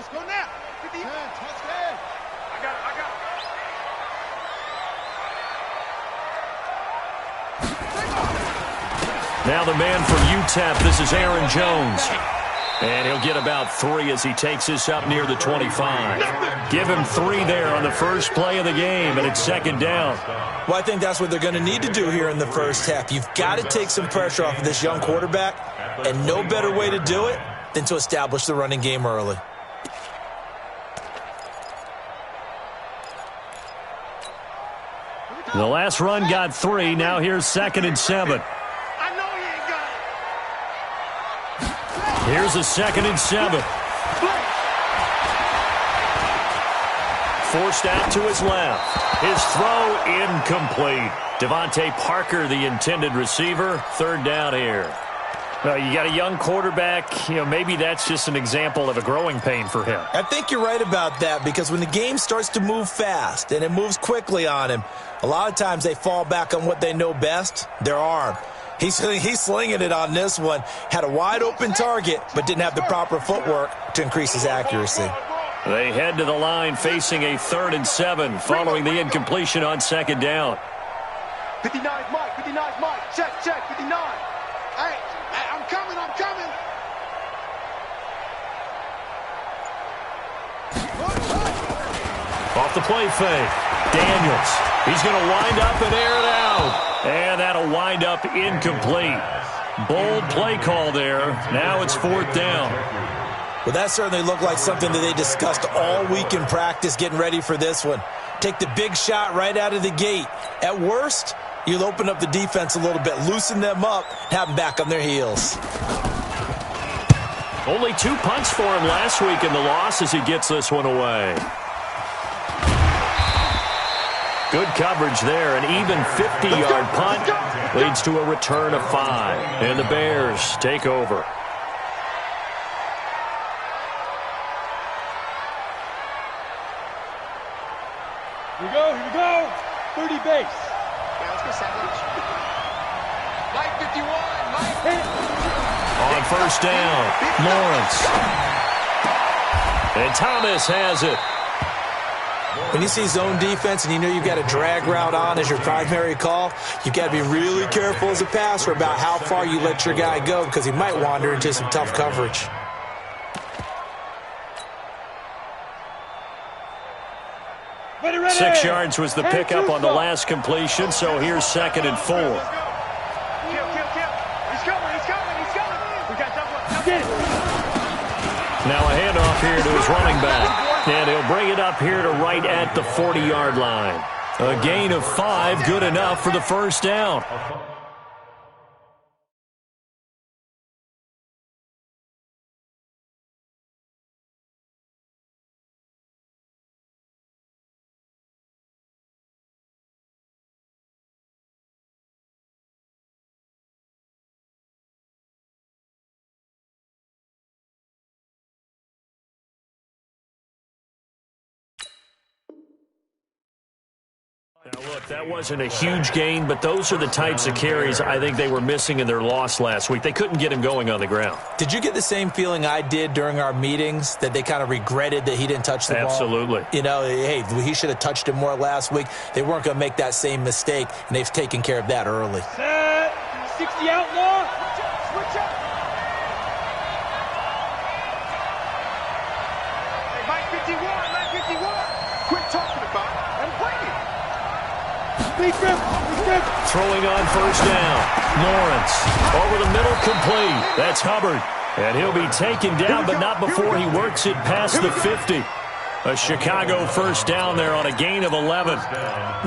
Let's go now. 50. Touchdown. I got it. Now the man from UTEP, this is Aaron Jones. And he'll get about 3 as he takes this up near the 25. Give him 3 there on the first play of the game, and it's second down. Well, I think that's what they're going to need to do here in the first half. You've got to take some pressure off of this young quarterback, and no better way to do it than to establish the running game early. The last run got 3. Now here's 2nd and 7. Here's a 2nd and 7. Forced out to his left. His throw incomplete. Devontae Parker, the intended receiver. 3rd down here. Well, you got a young quarterback. Maybe that's just an example of a growing pain for him. I think you're right about that, because when the game starts to move fast and it moves quickly on him, a lot of times they fall back on what they know best, their arm. He's slinging it on this one. Had a wide-open target, but didn't have the proper footwork to increase his accuracy. They head to the line facing a 3rd and 7 following the incompletion on 2nd down. 59 Mike, 59 Mike. Check, 59. Hey, I'm coming. Off the play fake. Daniels. He's going to wind up and air it out. And that'll wind up incomplete. Bold play call there. Now it's 4th down. Well, that certainly looked like something that they discussed all week in practice getting ready for this one. Take the big shot right out of the gate. At worst, you'll open up the defense a little bit, loosen them up, have them back on their heels. Only 2 punts for him last week in the loss as he gets this one away. Good coverage there. An even 50-yard punt leads to a return of 5. And the Bears take over. Here we go. 30 base. Yeah, let's go sandwich. Mike 51, Mike. On 1st down, Lawrence. And Thomas has it. When you see zone defense and you know you've got a drag route on as your primary call, you've got to be really careful as a passer about how far you let your guy go, because he might wander into some tough coverage. Ready. 6 yards was the pickup on the last completion, so here's 2nd and 4. Kill. He's coming. We got double. Get it. Now a handoff here to his running back. And he'll bring it up here to right at the 40-yard line. A gain of 5, good enough for the 1st down. Now, look, that wasn't a huge gain, but those are the types of carries I think they were missing in their loss last week. They couldn't get him going on the ground. Did you get the same feeling I did during our meetings, that they kind of regretted that he didn't touch the ball? Absolutely. Hey, he should have touched it more last week. They weren't going to make that same mistake, and they've taken care of that early. Set. 60 outlaw. Switch up. Hey, Mike 51. Quit talking about it and play it. Throwing on 1st down. Lawrence over the middle, complete. That's Hubbard. And he'll be taken down, but not before he works it past the 50. A Chicago 1st down there on a gain of 11.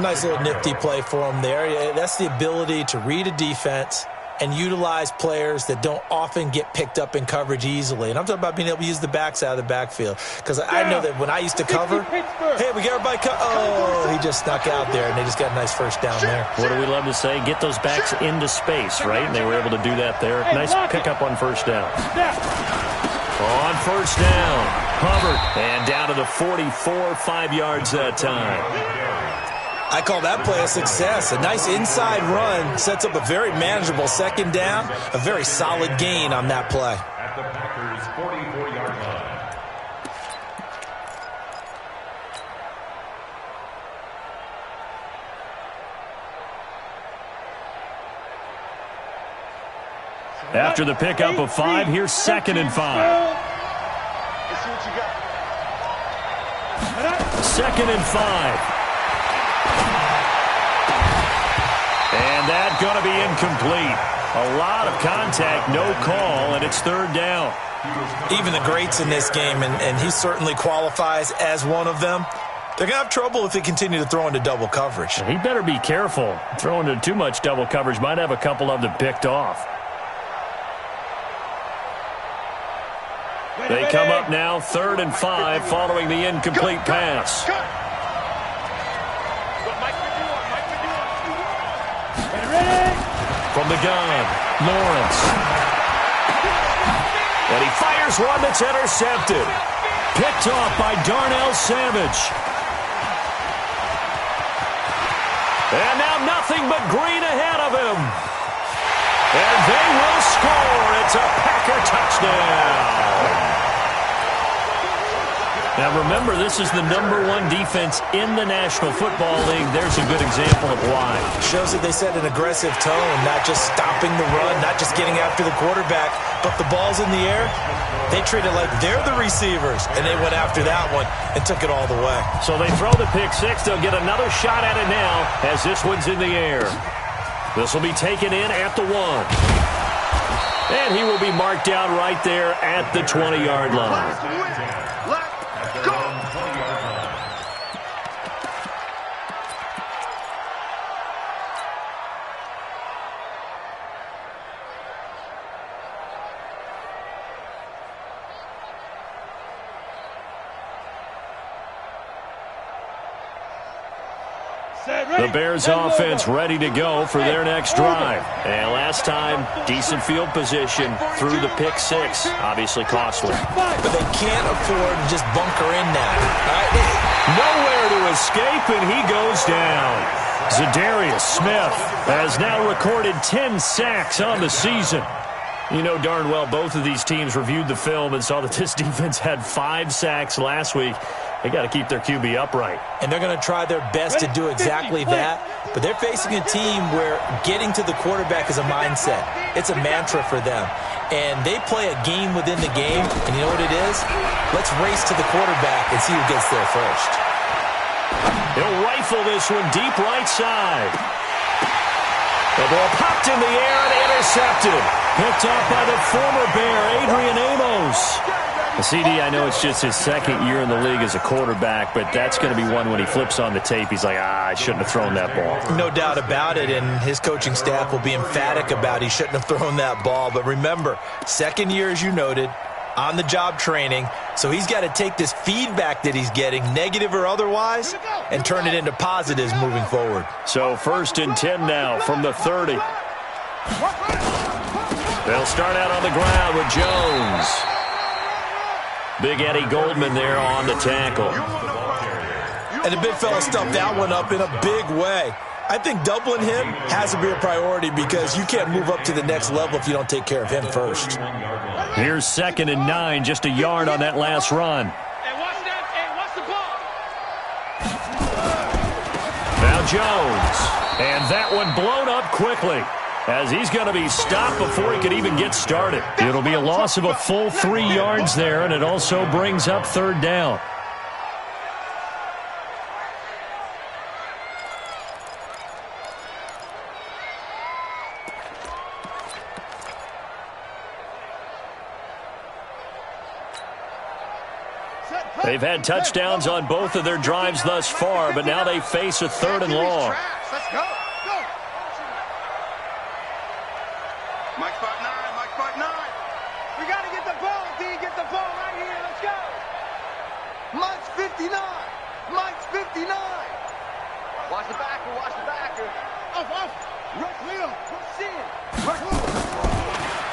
Nice little nifty play for him there. That's the ability to read a defense and utilize players that don't often get picked up in coverage easily. And I'm talking about being able to use the backs out of the backfield. Because I know that when I used to cover, hey, we got everybody he just snuck out there, and they just got a nice 1st down there. What do we love to say? Get those backs into space, right? And they were able to do that there. Nice pickup on 1st down. On 1st down, Hubbard. And down to the 44, 5 yards that time. I call that play a success. A nice inside run sets up a very manageable 2nd down. A very solid gain on that play. After the pickup of 5, here's 2nd and 5. Let's see what you got. 2nd and 5. And that's going to be incomplete. A lot of contact, no call, and it's 3rd down. Even the greats in this game, and he certainly qualifies as one of them, they're going to have trouble if they continue to throw into double coverage. He better be careful. Throwing into too much double coverage might have a couple of them picked off. They come up now, 3rd and 5, following the incomplete pass. From the gun, Lawrence. And he fires one that's intercepted. Picked off by Darnell Savage. And now nothing but green ahead of him. And they will score. It's a Packer touchdown. Now remember, this is the #1 defense in the National Football League. There's a good example of why. Shows that they set an aggressive tone, not just stopping the run, not just getting after the quarterback, but the ball's in the air. They treat it like they're the receivers, and they went after that one and took it all the way. So they throw the pick six. They'll get another shot at it now as this one's in the air. This will be taken in at the 1. And he will be marked down right there at the 20-yard line. The Bears offense ready to go for their next drive. And last time, decent field position through the pick six. Obviously costly. But they can't afford to just bunker in now. Nowhere to escape, and he goes down. Zadarius Smith has now recorded 10 sacks on the season. You know darn well both of these teams reviewed the film and saw that this defense had 5 sacks last week. They got to keep their QB upright. And they're going to try their best to do exactly that. But they're facing a team where getting to the quarterback is a mindset. It's a mantra for them. And they play a game within the game. And you know what it is? Let's race to the quarterback and see who gets there first. He'll rifle this one deep right side. The ball popped in the air and intercepted. Picked off by the former Bear, Adrian Amos. CD, I know it's just his 2nd year in the league as a quarterback, but that's going to be one when he flips on the tape. He's like, I shouldn't have thrown that ball. No doubt about it, and his coaching staff will be emphatic about he shouldn't have thrown that ball. But remember, 2nd year, as you noted, on-the-job training, so he's got to take this feedback that he's getting, negative or otherwise, and turn it into positives moving forward. So 1st and 10 now from the 30. They'll start out on the ground with Jones. Big Eddie Goldman there on the tackle. And the big fella stuffed that one up in a big way. I think doubling him has to be a priority because you can't move up to the next level if you don't take care of him first. Here's 2nd and 9, just a yard on that last run. Now Jones. And that one blown up quickly, as he's going to be stopped before he could even get started. It'll be a loss of a full 3 yards there, and it also brings up 3rd down. They've had touchdowns on both of their drives thus far, but now they face a 3rd and long. Let's go. Mike spot 9, Mike spot 9. We got to get the ball, D. Get the ball right here. Let's go. Mike's 59. Mike's 59. Watch the backer. Watch the backer. Off. Rush Leo. Rush in.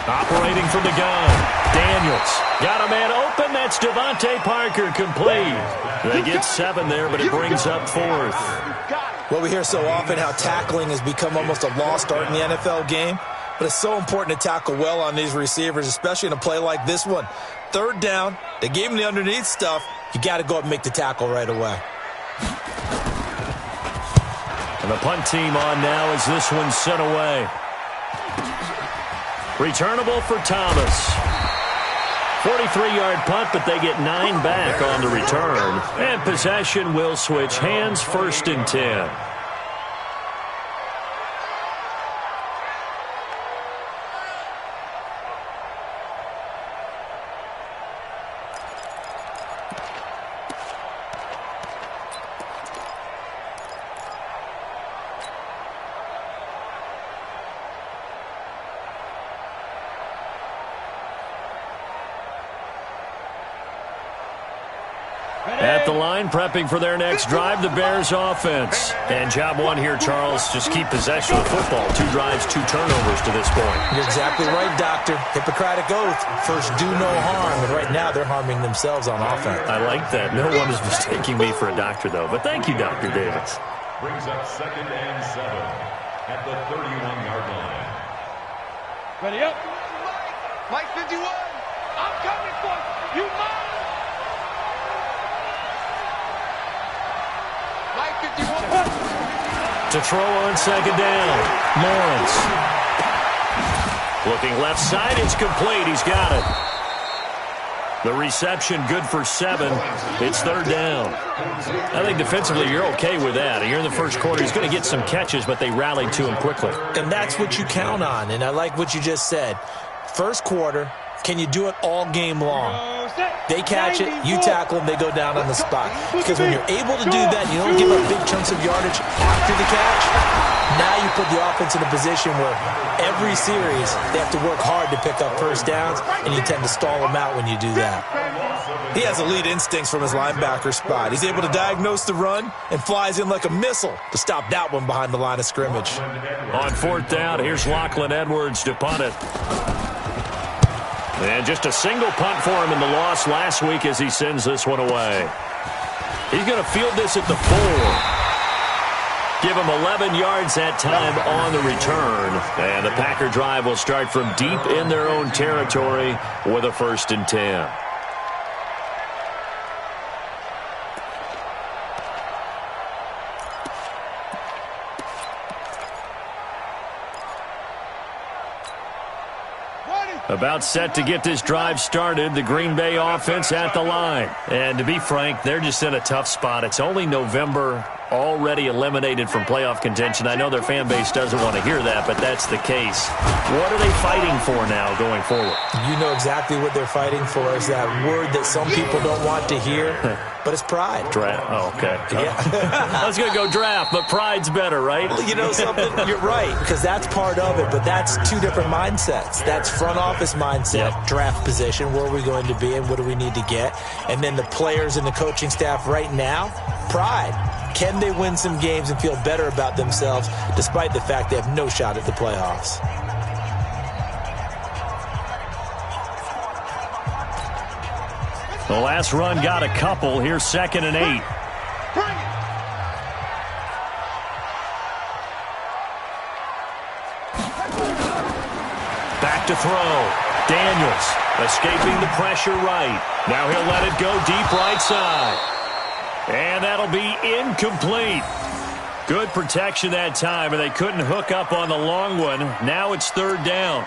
Operating from the gun. Daniels. Got a man open. That's Devontae Parker complete. They get 7 there, but it brings up 4th. Well, we hear so often how tackling has become almost a lost art in the NFL game. But it's so important to tackle well on these receivers, especially in a play like this one. 3rd down, they gave him the underneath stuff. You got to go up and make the tackle right away. And the punt team on now as this one's sent away. Returnable for Thomas. 43-yard punt, but they get 9 back on the return. And possession will switch hands, 1st and 10. At the line, prepping for their next drive, the Bears offense. And job one here, Charles, just keep possession of the football. 2 drives, 2 turnovers to this point. You're exactly right, Doctor. Hippocratic oath. First, do no harm. And right now, they're harming themselves on offense. I like that. No one is mistaking me for a doctor, though. But thank you, Dr. Davis. Brings up 2nd and 7 at the 31-yard line. Ready up. Mike 51. I'm coming for you. You mine. To throw on 2nd down, Lawrence. Looking left side, it's complete. He's got it. The reception good for 7. It's 3rd down. I think defensively you're okay with that. Here in the first quarter, he's going to get some catches, but they rallied to him quickly. And that's what you count on, and I like what you just said. First quarter, can you do it all game long? They catch it, you tackle them, they go down on the spot. Because when you're able to do that, you don't give up big chunks of yardage after the catch. Now you put the offense in a position where every series they have to work hard to pick up first downs, and you tend to stall them out when you do that. He has elite instincts from his linebacker spot. He's able to diagnose the run and flies in like a missile to stop that one behind the line of scrimmage. On 4th down, here's Lachlan Edwards to punt it. And just a single punt for him in the loss last week as he sends this one away. He's going to field this at the 4. Give him 11 yards that time on the return. And the Packer drive will start from deep in their own territory with a 1st and 10. About set to get this drive started, the Green Bay offense at the line. And to be frank, they're just in a tough spot. It's only November, already eliminated from playoff contention. I know their fan base doesn't want to hear that, but that's the case. What are they fighting for now going forward? You know exactly what they're fighting for. Is that word that some people don't want to hear, but it's pride. Draft. Oh, okay. Yeah. I was going to go draft, but pride's better, right? Well, you know something? You're right, because that's part of it, but that's 2 different mindsets. That's front office mindset, draft position, where are we going to be and what do we need to get? And then the players and the coaching staff right now, pride. Can they win some games and feel better about themselves despite the fact they have no shot at the playoffs? The last run got a couple. Here's 2nd and 8. Back to throw. Daniels escaping the pressure right. Now he'll let it go deep right side. And that'll be incomplete. Good protection that time, and they couldn't hook up on the long one. Now it's 3rd down.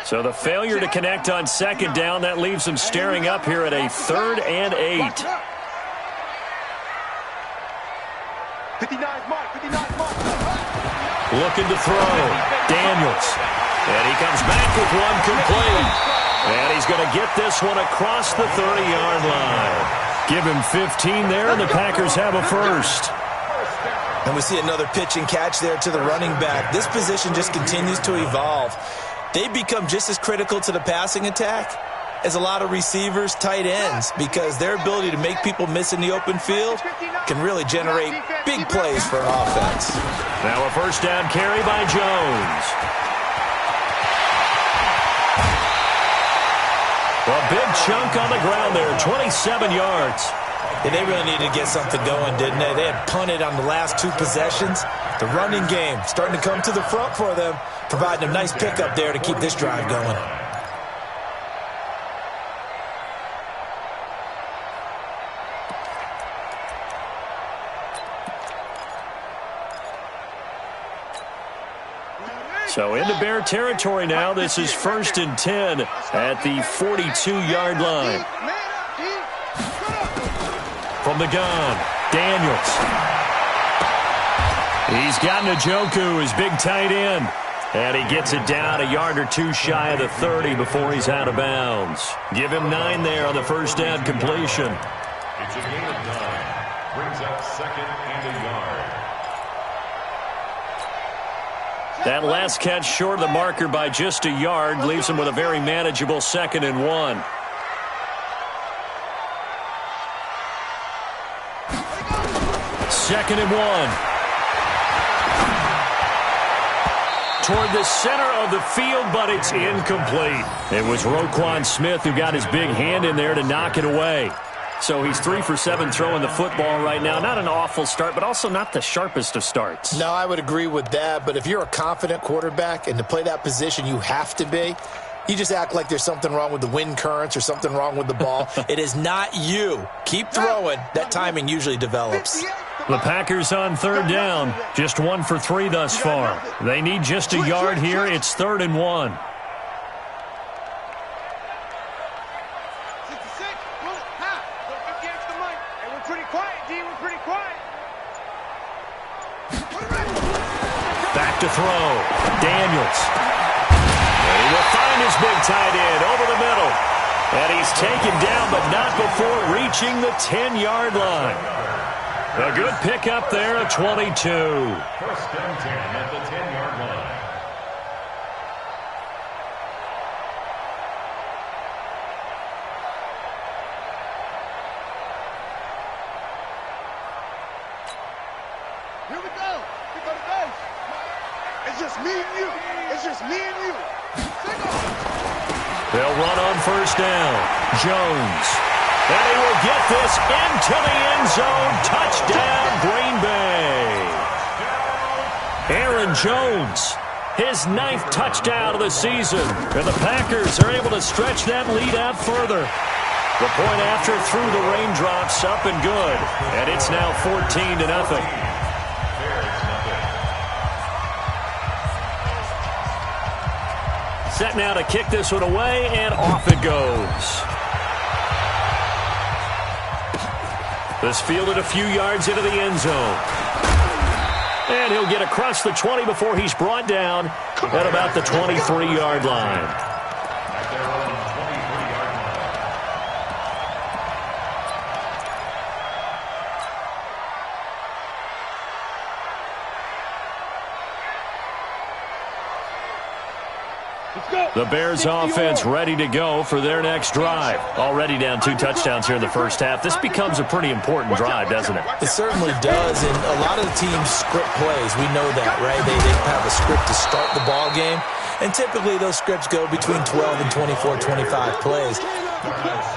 So the failure to connect on 2nd down, that leaves them staring up here at a 3rd and 8. 59's Mike. Looking to throw. Daniels. And he comes back with one complete. And he's going to get this one across the 30-yard line. Give him 15 there, and the Packers have a 1st. And we see another pitch and catch there to the running back. This position just continues to evolve. They become just as critical to the passing attack as a lot of receivers, tight ends, because their ability to make people miss in the open field can really generate big plays for an offense. Now a 1st down carry by Jones. A big chunk on the ground there, 27 yards. And they really needed to get something going, didn't they? They had punted on the last 2 possessions. The running game starting to come to the front for them, providing a nice pickup there to keep this drive going. So into Bear territory now. This is 1st and 10 at the 42-yard line. From the gun, Daniels. He's got Njoku, his big tight end. And he gets it down a yard or two shy of the 30 before he's out of bounds. Give him 9 there on the first down completion. It's a gain of 9. Brings up 2nd and a yard. That last catch short of the marker by just a yard leaves him with a very manageable 2nd and 1. Second and 1. Toward the center of the field, but it's incomplete. It was Roquan Smith who got his big hand in there to knock it away. So he's 3 for 7 throwing the football right now. Not an awful start, but also not the sharpest of starts. No, I would agree with that. But if you're a confident quarterback and to play that position, you have to be. You just act like there's something wrong with the wind currents or something wrong with the ball. It is not you. Keep throwing. That timing usually develops. The Packers on 3rd down. Just 1 for 3 thus far. They need just a yard here. It's 3rd and 1. Back to throw. Daniels. And he will find his big tight end over the middle. And he's taken down, but not before reaching the 10-yard line. A good pickup there at 22. 1st and 10 at the 10-yard line. Here we go. Here go the base. It's just me and you. It's just me and you. They'll run on 1st down. Jones. And he will get this into the end zone. Touchdown, Green Bay. Aaron Jones, his 9th touchdown of the season. And the Packers are able to stretch that lead out further. The point after through the raindrops, up and good. And it's now 14-0. Set now to kick this one away, and off it goes. This fielded a few yards into the end zone. And he'll get across the 20 before he's brought down at about the 23-yard line. The Bears offense ready to go for their next drive. Already down 2 touchdowns here in the first half. This becomes a pretty important drive, doesn't it? It certainly does, and a lot of the teams script plays. We know that, right? They have a script to start the ball game, and typically those scripts go between 12 and 24, 25 plays.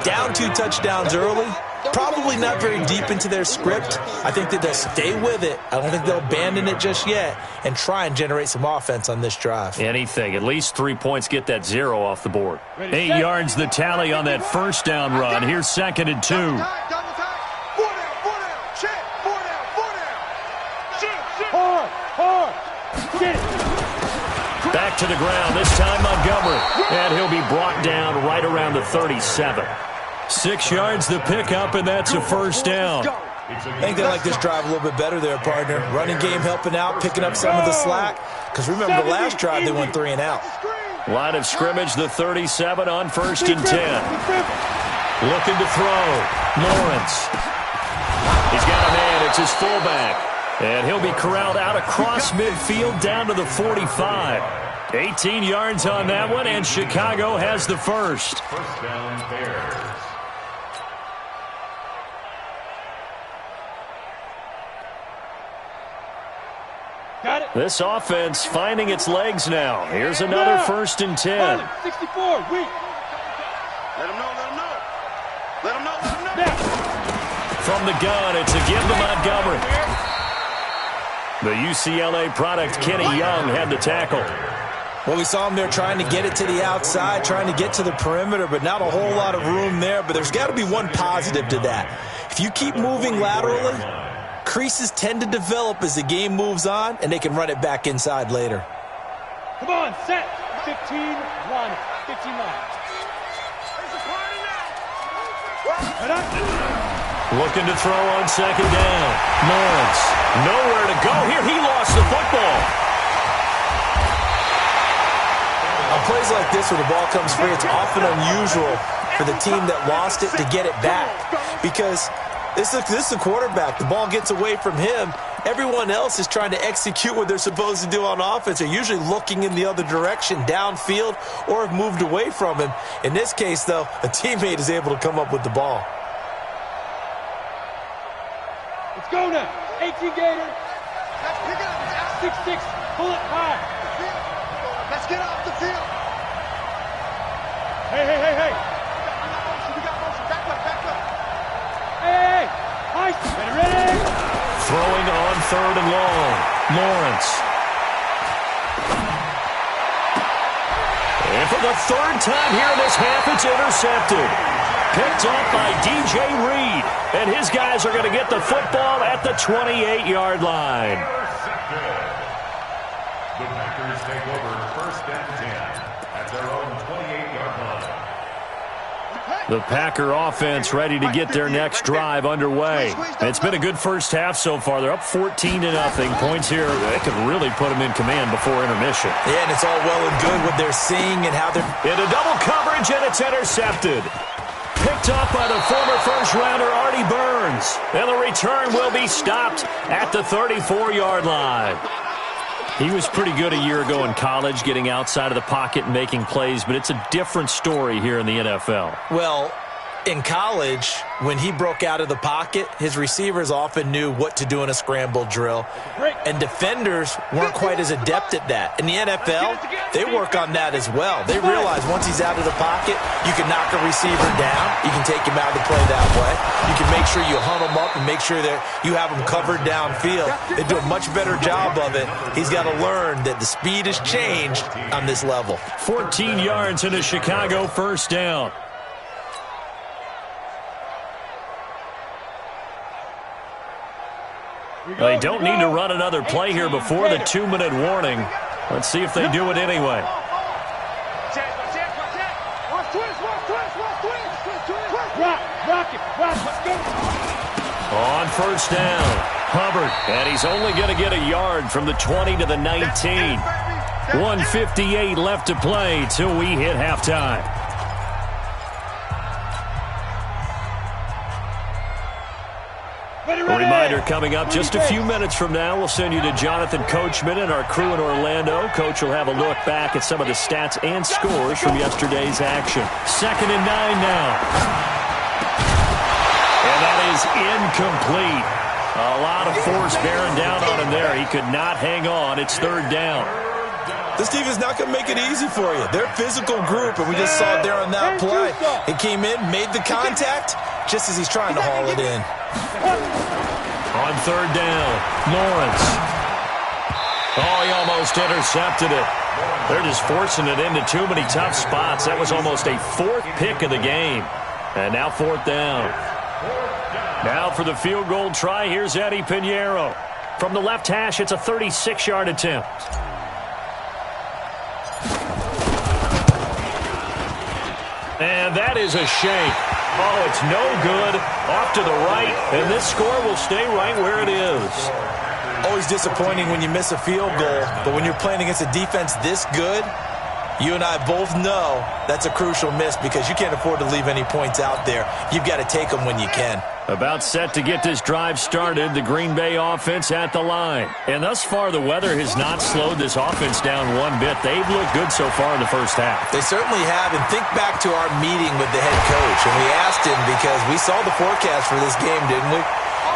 Down 2 touchdowns early, probably not very deep into their script. I think that they'll stay with it. I don't think they'll abandon it just yet and try and generate some offense on this drive. Anything. At least 3 points, get that 0 off the board. 8 yards the tally on that first down run. Here's 2nd and 2. Back to the ground, this time Montgomery. And he'll be brought down right around the 37. 6 yards the pickup, and that's a first down. I think they like this drive a little bit better there, partner. Running game helping out, picking up some of the slack. Because remember, the last drive they went 3 and out. Line of scrimmage, the 37 on 1st and 10. Looking to throw. Lawrence. He's got a man. It's his fullback. And he'll be corralled out across midfield down to the 45. 18 yards on that one, and Chicago has the first. First down, Bears. Got it. This offense finding its legs now. Here's another 1st and 10. 64, weak. Let him know, let him know. Let him know, let him know. From the gun, it's a give to Montgomery. The UCLA product, Kenny Young, had the tackle. Well, we saw him there trying to get it to the outside, trying to get to the perimeter, but not a whole lot of room there. But there's got to be one positive to that. If you keep moving laterally, creases tend to develop as the game moves on, and they can run it back inside later. Come on, set. 15, run. 15 line. Looking to throw on second down. Lawrence, nowhere to go here. He lost the football. On plays like this where the ball comes free, it's often unusual for the team that lost it to get it back. Because this is a quarterback. The ball gets away from him. Everyone else is trying to execute what they're supposed to do on offense. They're usually looking in the other direction, downfield, or have moved away from him. In this case, though, a teammate is able to come up with the ball. Let's go now. 18 Gator. 6-6. Pull it high. Let's get off the field. Hey. We got motion. Back up. Hey. Nice. Ready. Throwing on third and long. Lawrence. And for the third time here in this half, it's intercepted. Picked up by DJ Reed. And his guys are going to get the football at the 28-yard line. The Packers take over first and 10 at their own 28-yard line. The Packer offense ready to get their next drive underway. It's been a good first half so far. They're up 14-0. Points here, they could really put them in command before intermission. Yeah, and it's all well and good what they're seeing and how they're... Into double coverage, and it's intercepted. Picked up by the former first-rounder Artie Burns. And the return will be stopped at the 34-yard line. He was pretty good a year ago in college, getting outside of the pocket and making plays, but it's a different story here in the NFL. Well, in college, when he broke out of the pocket, his receivers often knew what to do in a scramble drill, and defenders weren't quite as adept at that. In the NFL, they work on that as well. They realize once he's out of the pocket, you can knock a receiver down. You can take him out of the play that way. You can make sure you hunt him up and make sure that you have him covered downfield. They do a much better job of it. He's got to learn that the speed has changed on this level. 14 yards into Chicago, first down. They don't need to run another play here before the 2-minute warning. Let's see if they do it anyway. On first down, Hubbard, and he's only going to get a yard from the 20 to the 19. 1:58 left to play till we hit halftime. A reminder coming up just a few minutes from now. We'll send you to Jonathan Coachman and our crew in Orlando. Coach will have a look back at some of the stats and scores from yesterday's action. 2nd and 9 now. And that is incomplete. A lot of force bearing down on him there. He could not hang on. It's 3rd down. This team is not going to make it easy for you. They're a physical group, and we just saw it there on that play. He came in, made the contact, just as he's trying to haul it in. On 3rd down, Lawrence. Oh, he almost intercepted it. They're just forcing it into too many tough spots. That was almost a 4th pick of the game. And now 4th down. Now for the field goal try, here's Eddie Pinheiro. From the left hash, it's a 36-yard attempt. And that is a shake. Oh, it's no good. Off to the right, and this score will stay right where it is. Always disappointing when you miss a field goal, but when you're playing against a defense this good, you and I both know that's a crucial miss because you can't afford to leave any points out there. You've got to take them when you can. About set to get this drive started, the Green Bay offense at the line. And thus far, the weather has not slowed this offense down one bit. They've looked good so far in the first half. They certainly have. And think back to our meeting with the head coach. And we asked him because we saw the forecast for this game, didn't we?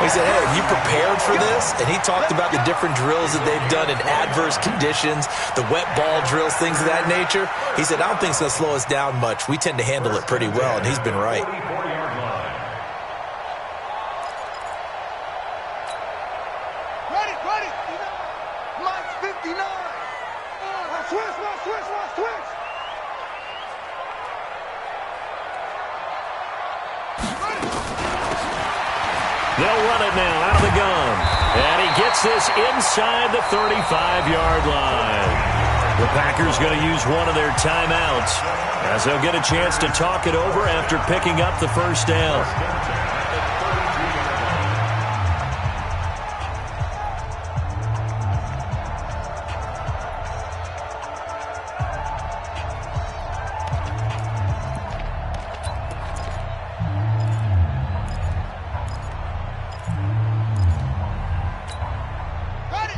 We said, hey, have you prepared for this? And he talked about the different drills that they've done in adverse conditions, the wet ball drills, things of that nature. He said, I don't think it's going to slow us down much. We tend to handle it pretty well, and he's been right. Ready. Mike's 59. Switch. They'll run it now out of the gun. And he gets this inside the 35-yard line. The Packers going to use one of their timeouts as they'll get a chance to talk it over after picking up the first down.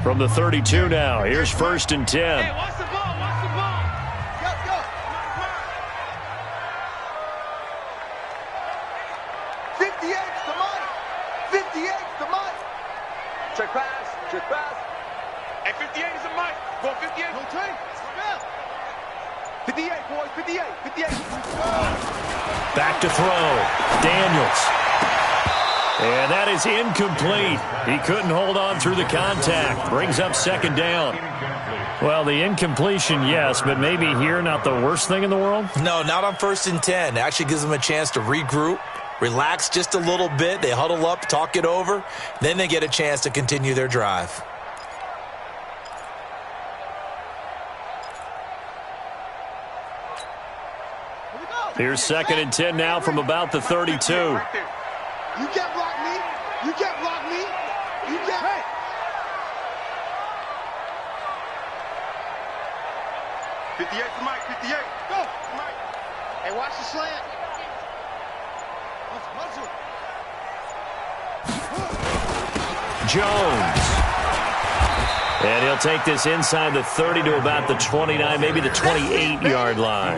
From the 32 now, here's 1st and 10. Hey, watch the ball, watch the ball. Go, go. 58's the money. 58's the money. Check pass, check pass. Hey, 58 is the money. Go 58. No train. 58, boys, 58, 58. Back to throw. Daniels. And that is incomplete. He couldn't hold on through the contact. Brings up 2nd down. Well, the incompletion, yes, but maybe here not the worst thing in the world? No, not on 1st and 10. It actually gives them a chance to regroup, relax just a little bit. They huddle up, talk it over. Then they get a chance to continue their drive. Here's 2nd and 10 now from about the 32. You can't block me. You can't block me. You can't. Hey. '58 to Mike. 58. Go, Mike. Hey, watch the slant. Jones. And he'll take this inside the 30 to about the 29, maybe the 28-yard line.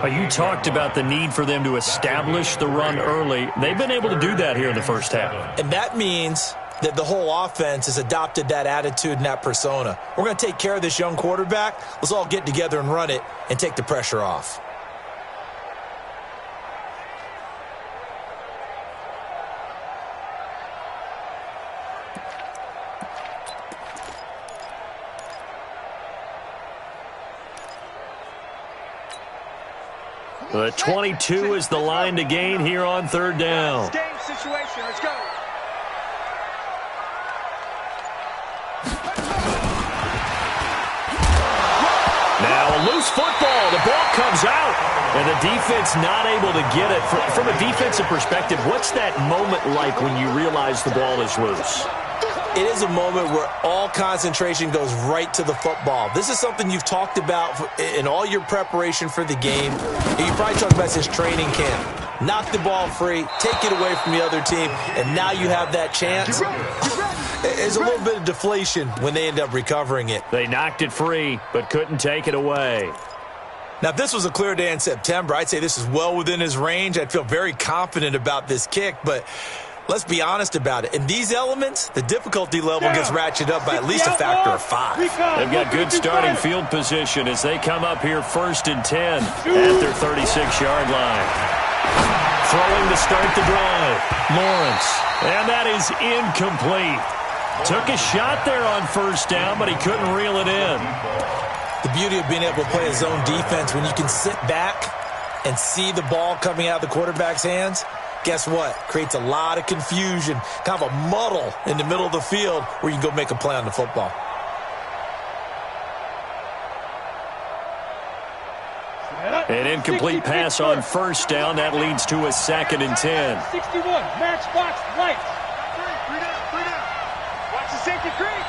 You talked about the need for them to establish the run early. They've been able to do that here in the first half. And that means that the whole offense has adopted that attitude and that persona. We're going to take care of this young quarterback. Let's all get together and run it and take the pressure off. The 22 is the line to gain here on 3rd down. Game situation. Let's go. Now a loose football. The ball comes out, and the defense not able to get it. From a defensive perspective, what's that moment like when you realize the ball is loose? It is a moment where all concentration goes right to the football. This is something you've talked about in all your preparation for the game. You probably talked about this training camp. Knock the ball free, take it away from the other team, and now you have that chance. There's a little bit of deflation when they end up recovering it. They knocked it free, but couldn't take it away. Now, if this was a clear day in September, I'd say this is well within his range. I'd feel very confident about this kick, but let's be honest about it. In these elements, the difficulty level gets ratcheted up by at least a factor of 5. They've got good starting field position as they come up here 1st and 10 at their 36-yard line. Throwing to start the drive, Lawrence. And that is incomplete. Took a shot there on 1st down, but he couldn't reel it in. The beauty of being able to play a zone defense, when you can sit back and see the ball coming out of the quarterback's hands, guess what? Creates a lot of confusion, kind of a muddle in the middle of the field where you can go make a play on the football. An incomplete pass on 1st down. That leads to a 2nd and 10. 61, matchbox, lights. Three down. Watch the safety creep.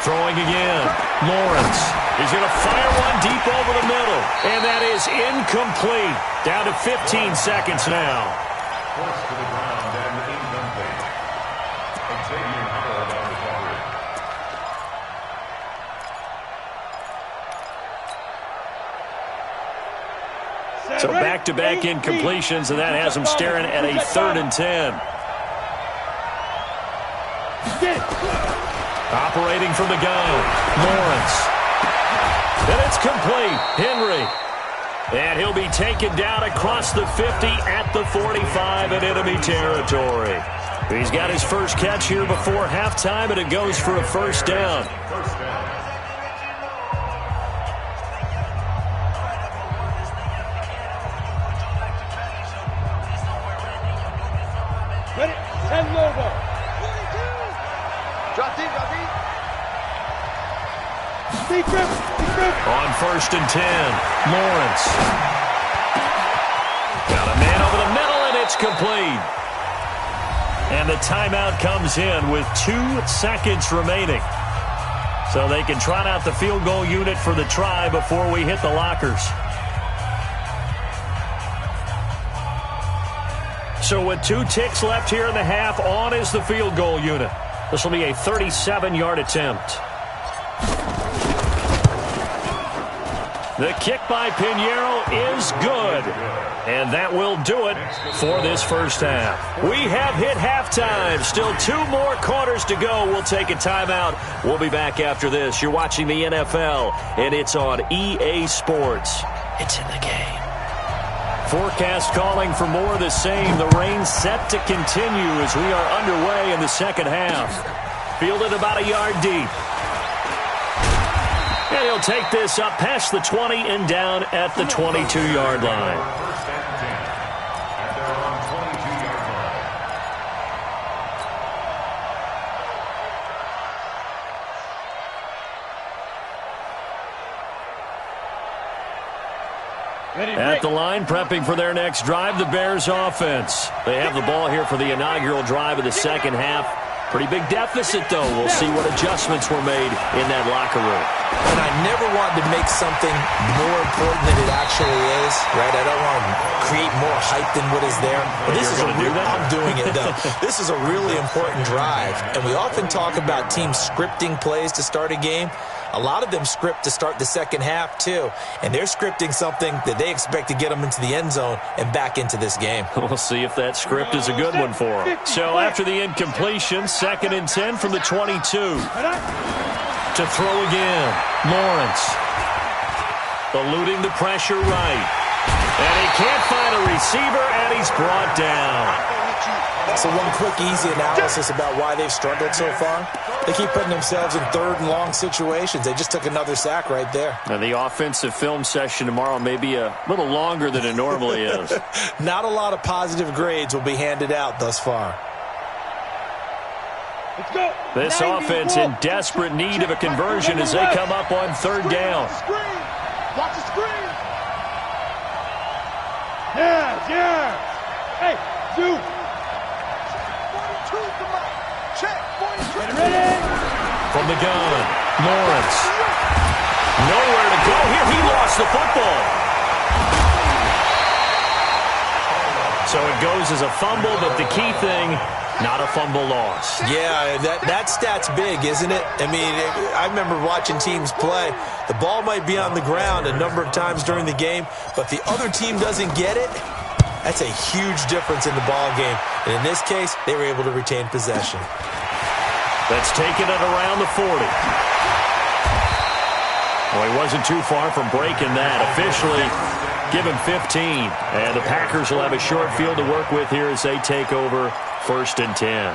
Throwing again. Lawrence is going to fire one deep over the middle. And that is incomplete. Down to 15 seconds now. Forced to the ground and incomplete. Xavier Howard on recovery. So back-to-back incompletions, and that has them staring at a 3rd and 10. Operating from the gun, Lawrence. And it's complete. Henry. And he'll be taken down across the 50 at the 45 in enemy territory. He's got his first catch here before halftime, and it goes for a 1st down. On 1st and 10, Lawrence. Got a man over the middle, and it's complete. And the timeout comes in with 2 seconds remaining. So they can trot out the field goal unit for the try before we hit the lockers. So with 2 ticks left here in the half, on is the field goal unit. This will be a 37-yard attempt. The kick by Pinheiro is good. And that will do it for this first half. We have hit halftime. Still 2 more quarters to go. We'll take a timeout. We'll be back after this. You're watching the NFL, and it's on EA Sports. It's in the game. Forecast calling for more of the same. The rain set to continue as we are underway in the second half. Fielded about a yard deep. And he'll take this up past the 20 and down at the 22-yard line. First and 10 at their own 22-yard line. At the line, prepping for their next drive, the Bears offense. They have the ball here for the inaugural drive of the second half. Pretty big deficit, though. We'll see what adjustments were made in that locker room. And I never wanted to make something more important than it actually is, right? I don't want to create more hype than what is there. But this is I'm doing it, though. This is a really important drive. And we often talk about teams scripting plays to start a game. A lot of them script to start the second half, too. And they're scripting something that they expect to get them into the end zone and back into this game. We'll see if that script is a good one for them. So after the incompletion, 2nd and 10 from the 22. To throw again, Lawrence. Eluding the pressure right. And he can't find a receiver, and he's brought down. So one quick, easy analysis about why they've struggled so far. They keep putting themselves in 3rd and long situations. They just took another sack right there. And the offensive film session tomorrow may be a little longer than it normally is. Not a lot of positive grades will be handed out thus far. Let's go. This offense in desperate need of a conversion as they come up on 3rd down. Watch the screen. Yeah. Hey, Zoo. Ready? From the gun, Lawrence. Nowhere to go here. He lost the football. So it goes as a fumble, but the key thing, not a fumble loss. Yeah, that stat's big, isn't it? I mean, I remember watching teams play. The ball might be on the ground a number of times during the game, but the other team doesn't get it. That's a huge difference in the ball game. And in this case, they were able to retain possession. That's taken it around the 40. Well, he wasn't too far from breaking that. Officially, give him 15. And the Packers will have a short field to work with here as they take over 1st and 10.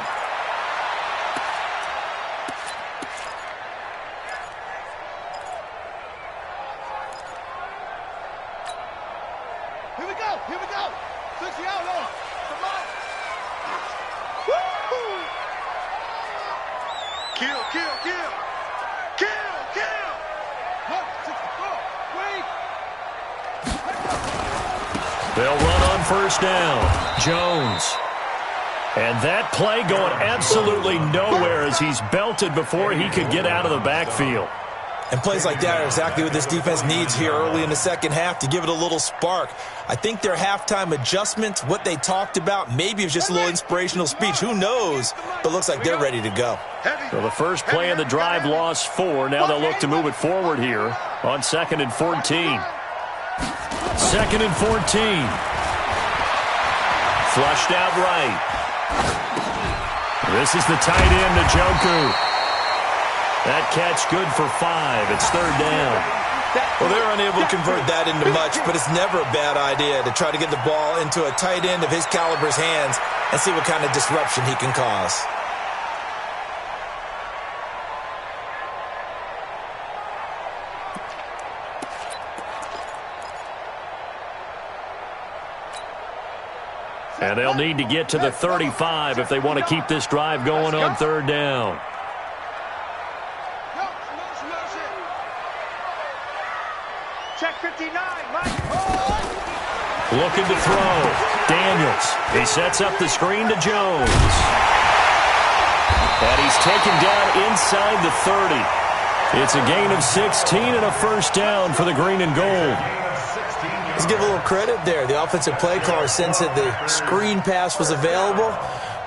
Here we go. 60 out, come on. Kill. 164. Wait. They'll run on 1st down. Jones. And that play going absolutely nowhere as he's belted before he could get out of the backfield. And plays like that are exactly what this defense needs here early in the second half to give it a little spark. I think their halftime adjustments, what they talked about, maybe it was just a little inspirational speech. Who knows? But looks like they're ready to go. So the first play of the drive lost 4. Now they'll look to move it forward here on 2nd and 14. 2nd and 14. Flushed out right. This is the tight end, Njoku. That catch good for 5. It's 3rd down. Well, they're unable to convert that into much, but it's never a bad idea to try to get the ball into a tight end of his caliber's hands and see what kind of disruption he can cause. And they'll need to get to the 35 if they want to keep this drive going on 3rd down. 59, Mike. Oh. Looking to throw. Daniels. He sets up the screen to Jones. And he's taken down inside the 30. It's a gain of 16 and a first down for the green and gold. Let's give a little credit there. The offensive play caller sensed that the screen pass was available.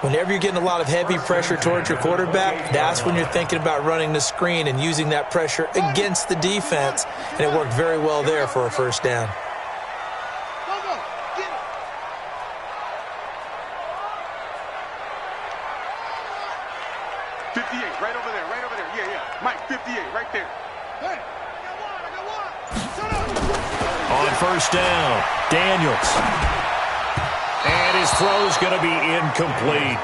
Whenever you're getting a lot of heavy pressure towards your quarterback, that's when you're thinking about running the screen and using that pressure against the defense. And it worked very well there for a first down. 58, right over there, right over there. Yeah. Mike, 58, right there. Hey, I got one. Shut up. On first down, Daniels. And his throw's going to be incomplete.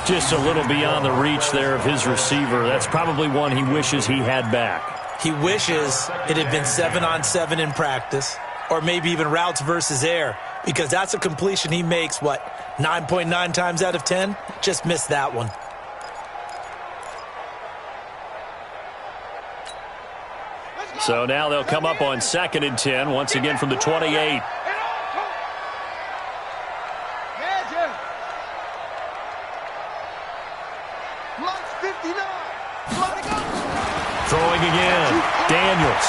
Just a little beyond the reach there of his receiver. That's probably one he wishes he had back. He wishes it had been 7-on-7 in practice, or maybe even routes versus air, because that's a completion he makes, 9.9 times out of 10? Just missed that one. So now they'll come up on 2nd and 10, once again from the 28. Throwing again. Daniels.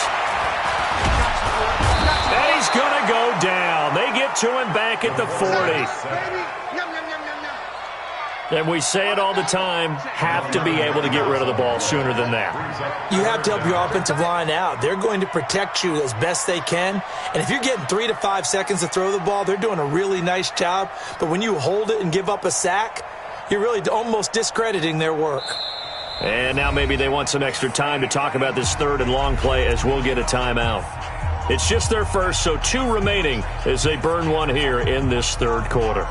And he's going to go down. They get to him back at the 40. And we say it all the time, have to be able to get rid of the ball sooner than that. You have to help your offensive line out. They're going to protect you as best they can. And if you're getting 3 to 5 seconds to throw the ball, they're doing a really nice job. But when you hold it and give up a sack, you're really almost discrediting their work. And now maybe they want some extra time to talk about this 3rd and long play as we'll get a timeout. It's just their first, so 2 remaining as they burn one here in this 3rd quarter.